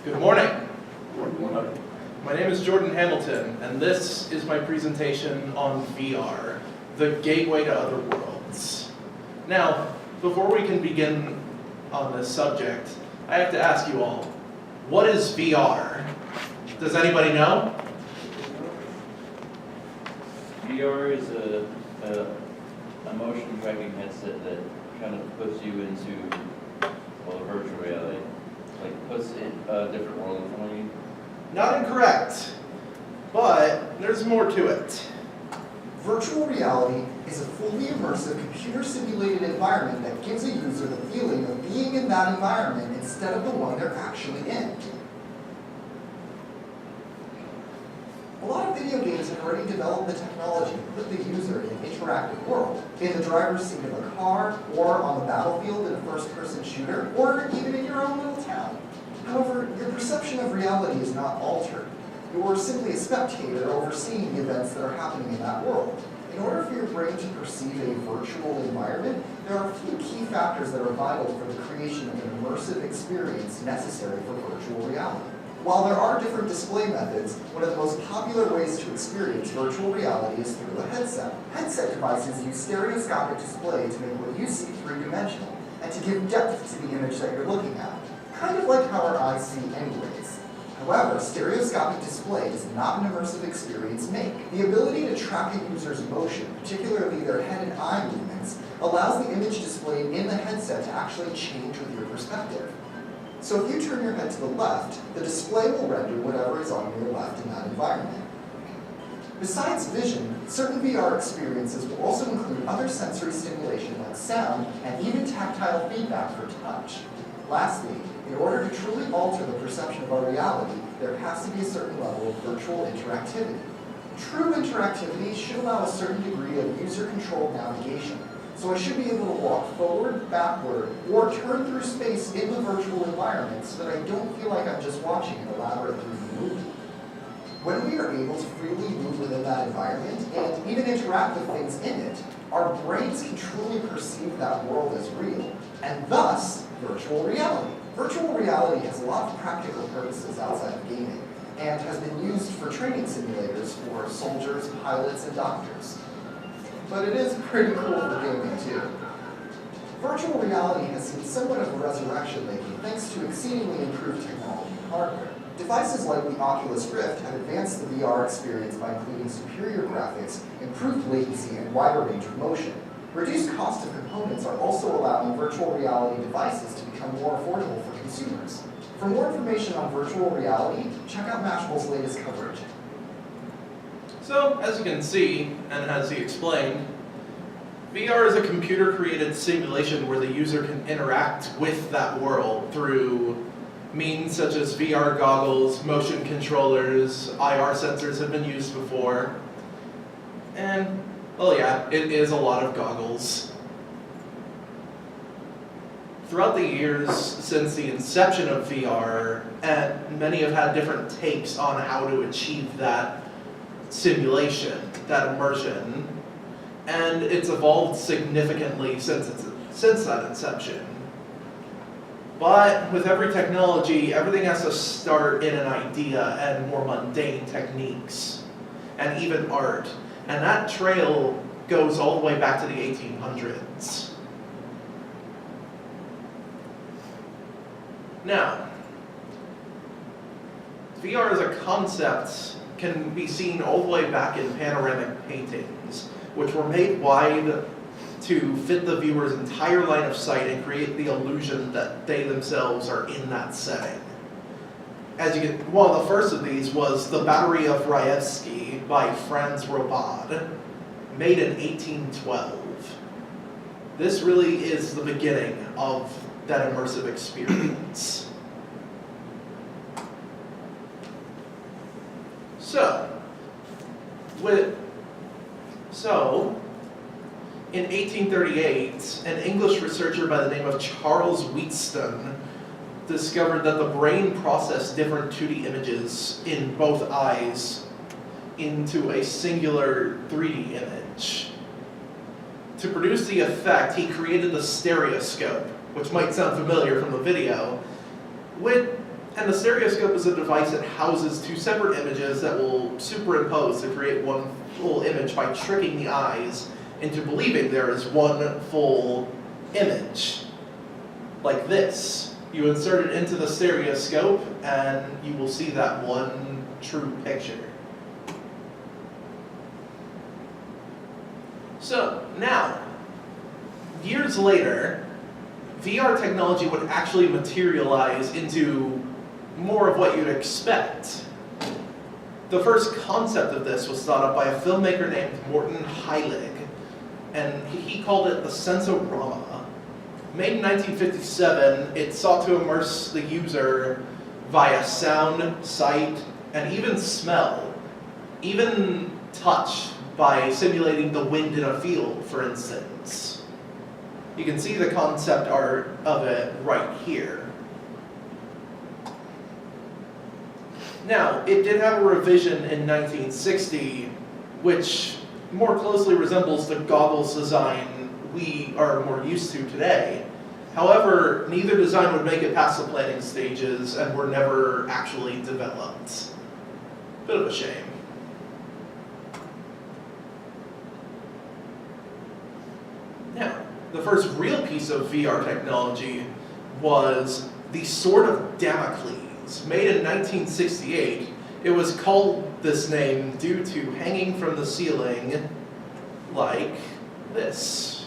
Good morning. My name is Jordan Hamilton, and this is my presentation on VR, the gateway to other worlds. Now, before we can begin on this subject, I have to ask you all, what is VR? Does anybody know? VR is a motion tracking headset that kind of puts you into, well, virtual reality. Like puts in a different world in front of you. Not incorrect, but there's more to it. Virtual reality is a fully immersive, computer-simulated environment that gives a user the feeling of being in that environment instead of the one they're actually in. A lot of video games have already developed the technology to put the user in an interactive world, in the driver's seat of a car, or on the battlefield in a first-person shooter, or even in your own little town. However, your perception of reality is not altered. You're simply a spectator overseeing the events that are happening in that world. In order for your brain to perceive a virtual environment, there are a few key factors that are vital for the creation of an immersive experience necessary for virtual reality. While there are different display methods, one of the most popular ways to experience virtual reality is through a headset. Headset devices use stereoscopic display to make what you see three-dimensional, and to give depth to the image that you're looking at, kind of like how our eyes see anyways. However, stereoscopic display does not an immersive experience make. The ability to track a user's motion, particularly their head and eye movements, allows the image displayed in the headset to actually change with your perspective. So if you turn your head to the left, the display will render whatever is on your left in that environment. Besides vision, certain VR experiences will also include other sensory stimulation like sound and even tactile feedback for touch. Lastly, in order to truly alter the perception of our reality, there has to be a certain level of virtual interactivity. True interactivity should allow a certain degree of user-controlled navigation. So I should be able to walk forward, backward, or turn through space in the virtual environment so that I don't feel like I'm just watching an elaborate 3D movie. When we are able to freely move within that environment and even interact with things in it, our brains can truly perceive that world as real, and thus, virtual reality. Virtual reality has a lot of practical purposes outside of gaming, and has been used for training simulators for soldiers, pilots, and doctors. But it is pretty cool for gaming too. Virtual reality has seen somewhat of a resurrection lately thanks to exceedingly improved technology and hardware. Devices like the Oculus Rift have advanced the VR experience by including superior graphics, improved latency, and wider range of motion. Reduced cost of components are also allowing virtual reality devices to become more affordable for consumers. For more information on virtual reality, check out Mashable's latest coverage. So, as you can see, and as he explained, VR is a computer-created simulation where the user can interact with that world through means such as VR goggles, motion controllers, IR sensors have been used before, and, well yeah, it is a lot of goggles. Throughout the years since the inception of VR, many have had different takes on how to achieve that simulation, that immersion, and it's evolved significantly since that inception. But with every technology, everything has to start in an idea and more mundane techniques, and even art. And that trail goes all the way back to the 1800s. Now, VR as a concept can be seen all the way back in panoramic paintings, which were made wide to fit the viewer's entire line of sight and create the illusion that they themselves are in that setting. One of the first of these was The Battery of Raevsky by Franz Robad, made in 1812. This really is the beginning of that immersive experience. In 1838, an English researcher by the name of Charles Wheatstone discovered that the brain processed different 2D images in both eyes into a singular 3D image. To produce the effect, he created the stereoscope, which might sound familiar from the video, And the stereoscope is a device that houses two separate images that will superimpose to create one full image by tricking the eyes into believing there is one full image. Like this. You insert it into the stereoscope and you will see that one true picture. So now, years later, VR technology would actually materialize into more of what you'd expect. The first concept of this was thought up by a filmmaker named Morton Heilig, and he called it the Sensorama. Made in 1957, it sought to immerse the user via sound, sight, and even smell, even touch, by simulating the wind in a field, for instance. You can see the concept art of it right here. Now, it did have a revision in 1960, which more closely resembles the goggles design we are more used to today. However, neither design would make it past the planning stages and were never actually developed. Bit of a shame. Now, the first real piece of VR technology was the Sword of Damocles, made in 1968. It was called this name due to hanging from the ceiling like this.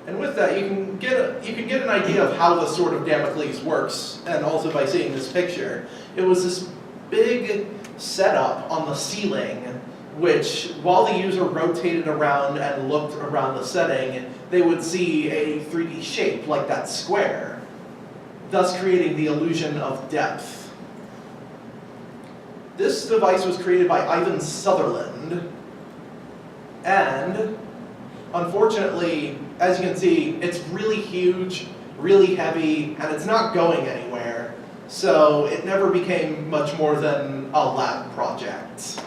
And with that, you can get an idea of how the Sword of Damocles works, and also by seeing this picture. It was this big setup on the ceiling, which, while the user rotated around and looked around the setting, they would see a 3D shape like that square, thus creating the illusion of depth. This device was created by Ivan Sutherland, and unfortunately, as you can see, it's really huge, really heavy, and it's not going anywhere. So it never became much more than a lab project.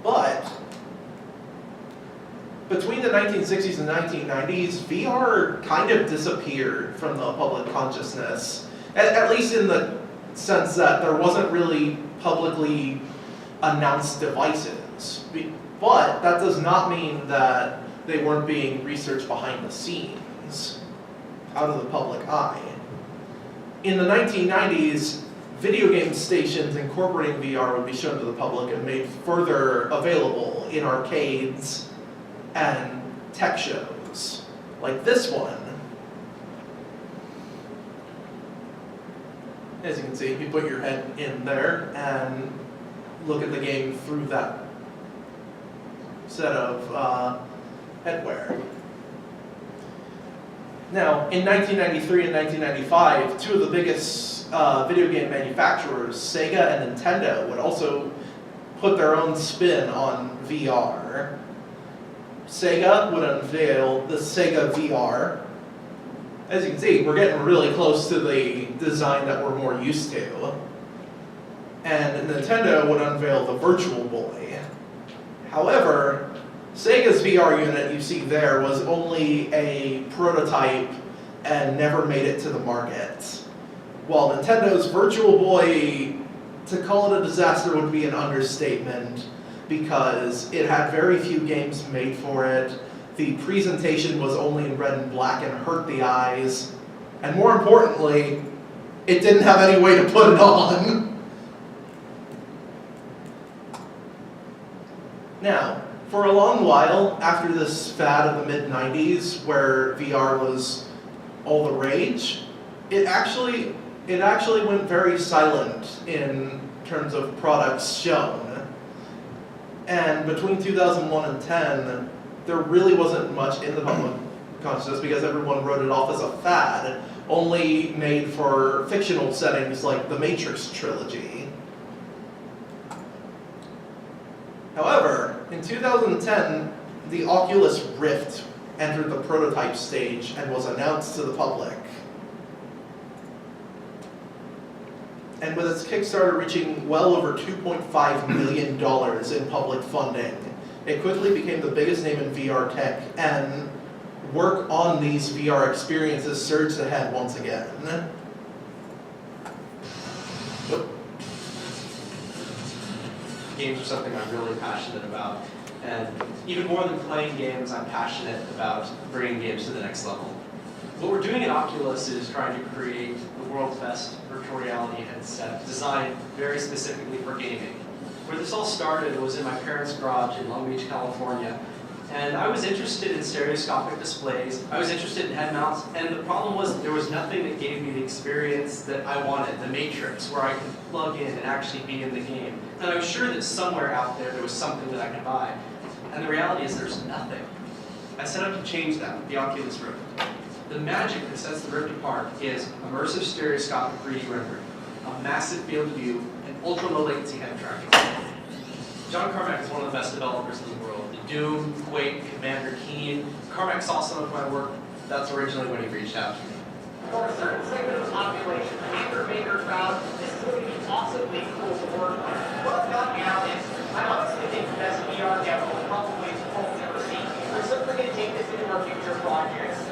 But between the 1960s and 1990s, VR kind of disappeared from the public consciousness, at least in the sense that there wasn't really publicly announced devices. But that does not mean that they weren't being researched behind the scenes, out of the public eye. In the 1990s, video game stations incorporating VR would be shown to the public and made further available in arcades and tech shows, like this one. As you can see, you put your head in there and look at the game through that set of headwear. Now, in 1993 and 1995, two of the biggest video game manufacturers, Sega and Nintendo, would also put their own spin on VR. Sega would unveil the Sega VR. As you can see, we're getting really close to the design that we're more used to. And Nintendo would unveil the Virtual Boy. However, Sega's VR unit you see there was only a prototype and never made it to the market. While Nintendo's Virtual Boy, to call it a disaster would be an understatement, because it had very few games made for it. The presentation was only in red and black and hurt the eyes. And more importantly, it didn't have any way to put it on. Now, for a long while, after this fad of the mid-90s, where VR was all the rage, it actually went very silent in terms of products shown. And between 2001 and 10, there really wasn't much in the public consciousness because everyone wrote it off as a fad, only made for fictional settings like the Matrix trilogy. However, in 2010, the Oculus Rift entered the prototype stage and was announced to the public. And with its Kickstarter reaching well over $2.5 million in public funding, it quickly became the biggest name in VR tech, and work on these VR experiences surged ahead once again. Games are something I'm really passionate about, and even more than playing games, I'm passionate about bringing games to the next level. What we're doing at Oculus is trying to create the world's best virtual reality headset designed very specifically for gaming. Where this all started was in my parents' garage in Long Beach, California, and I was interested in stereoscopic displays, I was interested in head mounts, and the problem was there was nothing that gave me the experience that I wanted, the Matrix, where I could plug in and actually be in the game. And I was sure that somewhere out there was something that I could buy. And the reality is there's nothing. I set out to change that with the Oculus Rift. The magic that sets the Rift apart is immersive stereoscopic 3D rendering, a massive field of view, and ultra low latency head tracking. John Carmack is one of the best developers in the world. The Doom, Quake, Commander Keen. Carmack saw some of my work. That's originally when he reached out to me. For a certain segment of the population, the maker crowd, this is going to be awesomely cool to work on. What got me out is, I honestly think the best VR demo probably the world's ever seen. We're certainly going to take this into our future projects.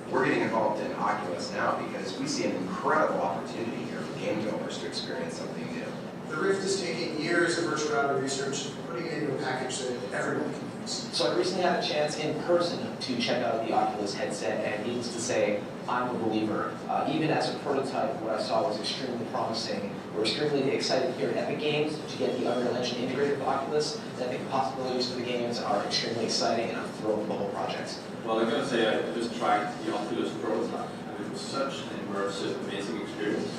We're getting involved in Oculus now because we see an incredible opportunity here for game developers to experience something new. The Rift is taking years of virtual reality research, putting it into a package that everyone can use. So I recently had a chance in person to check out the Oculus headset, and needless to say, I'm a believer. Even as a prototype, what I saw was extremely promising. We're extremely excited here at Epic Games to get the Unreal Engine integrated with Oculus, and I think the possibilities for the games are extremely exciting, and I'm thrilled with the whole project. Well, I'm going to say I just tried the Oculus prototype, and it was such an immersive, amazing experience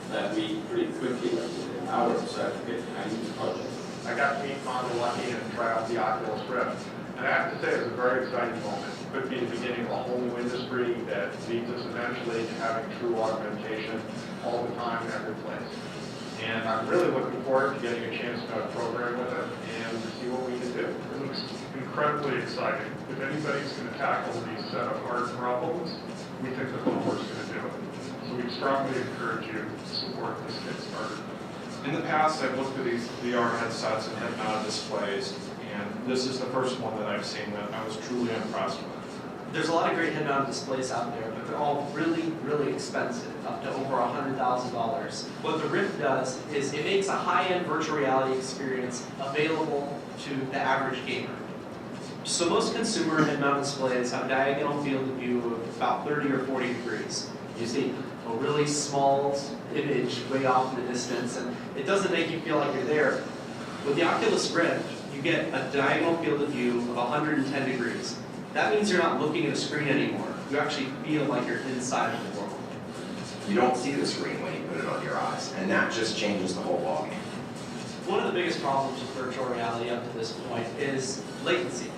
that we pretty quickly, within hours, decided to get behind the project. I got to meet Fonda Lucky and try out the Oculus Rift. And I have to say, it was a very exciting moment. It could be the beginning of a whole new industry that leads us eventually to having true augmentation all the time in every place. And I'm really looking forward to getting a chance to program with it and see what we can do. It looks incredibly exciting. If anybody's going to tackle these set of hard problems, we think that Homework's going to do it. So we strongly encourage you to support this Kickstarter. In the past, I've looked at these VR headsets and head-mounted displays, and this is the first one that I've seen that I was truly impressed with. There's a lot of great head-mounted displays out there, but they're all really, really expensive, up to over $100,000. What the Rift does is it makes a high-end virtual reality experience available to the average gamer. So most consumer head-mounted displays have a diagonal field of view of about 30 or 40 degrees. You see a really small image way off in the distance, and it doesn't make you feel like you're there. With the Oculus Rift, you get a diagonal field of view of 110 degrees. That means you're not looking at a screen anymore. You actually feel like you're inside of the world. You don't see the screen when you put it on your eyes, and that just changes the whole ballgame. One of the biggest problems with virtual reality up to this point is latency.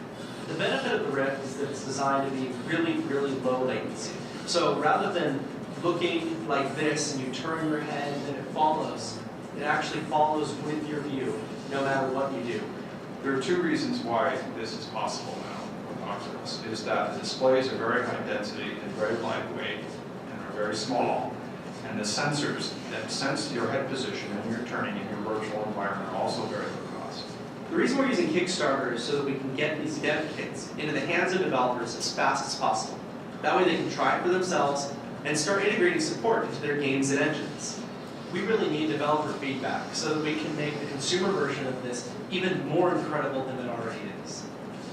The benefit of the Rift is that it's designed to be really, really low latency. So rather than looking like this and you turn your head and then it follows, it actually follows with your view, no matter what you do. There are two reasons why this is possible now with Oculus, is that the displays are very high density and very lightweight and are very small, and the sensors that sense your head position and your turning in your virtual environment are also very low cost. The reason we're using Kickstarter is so that we can get these dev kits into the hands of developers as fast as possible. That way they can try it for themselves and start integrating support into their games and engines. We really need developer feedback so that we can make the consumer version of this even more incredible than it already is.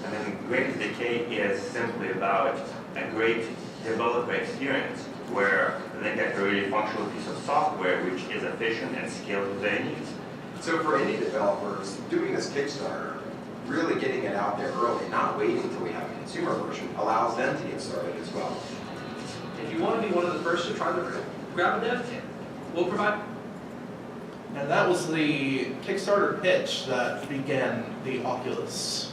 I mean, great decay is simply about a great developer experience where they get a really functional piece of software which is efficient and scaled to their needs. So for indie developers, doing this Kickstarter, really getting it out there early, not waiting until we have a consumer version, allows them to get started as well. If you want to be one of the first to try the Rift, grab a dev kit. We'll provide. And that was the Kickstarter pitch that began the Oculus.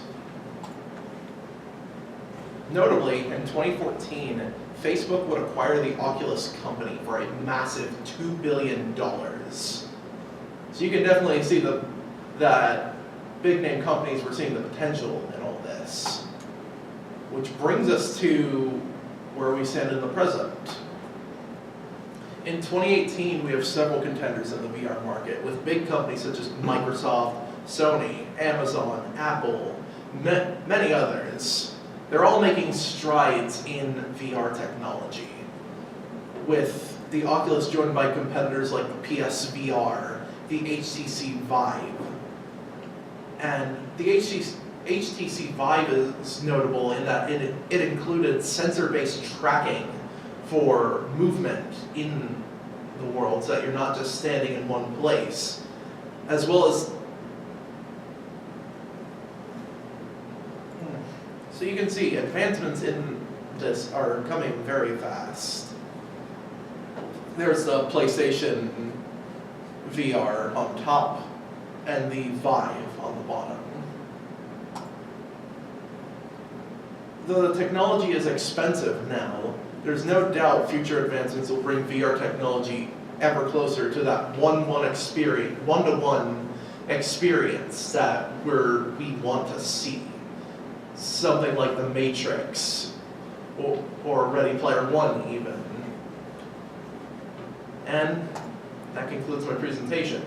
Notably, in 2014, Facebook would acquire the Oculus company for a massive $2 billion. So you can definitely see that big name companies were seeing the potential in all this. Which brings us to where we stand in the present. In 2018, we have several contenders in the VR market, with big companies such as Microsoft, Sony, Amazon, Apple, many others. They're all making strides in VR technology, with the Oculus joined by competitors like the PSVR, the HTC Vive. And the HTC Vive is notable in that it included sensor-based tracking for movement in the world, so that you're not just standing in one place, as well as, so you can see advancements in this are coming very fast. There's the PlayStation VR on top and the Vive on the bottom. The technology is expensive now. There's no doubt future advancements will bring VR technology ever closer to that one-to-one experience that we want to see. Something like the Matrix or Ready Player One even. And that concludes my presentation.